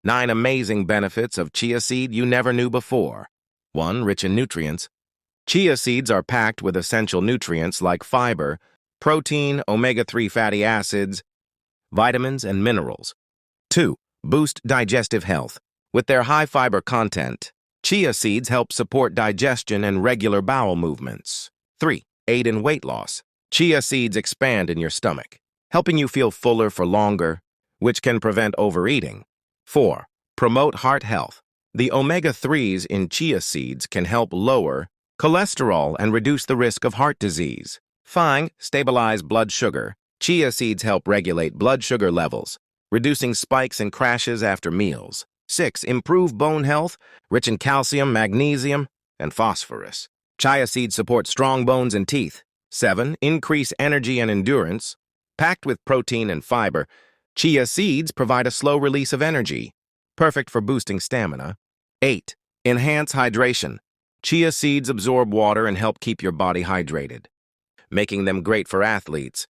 9 amazing benefits of chia seed you never knew before. 1. Rich in nutrients. Chia seeds are packed with essential nutrients like fiber, protein, omega-3 fatty acids, vitamins, and minerals. 2. Boost digestive health. With their high fiber content, chia seeds help support digestion and regular bowel movements. 3. Aid in weight loss. Chia seeds expand in your stomach, helping you feel fuller for longer, which can prevent overeating. 4. Promote heart health. The omega-3s in chia seeds can help lower cholesterol and reduce the risk of heart disease. 5. Stabilize blood sugar. Chia seeds help regulate blood sugar levels, reducing spikes and crashes after meals. 6. Improve bone health, rich in calcium, magnesium, and phosphorus. Chia seeds support strong bones and teeth. 7. Increase energy and endurance. Packed with protein and fiber, chia seeds provide a slow release of energy, perfect for boosting stamina. 8. Enhance hydration. Chia seeds absorb water and help keep your body hydrated, making them great for athletes,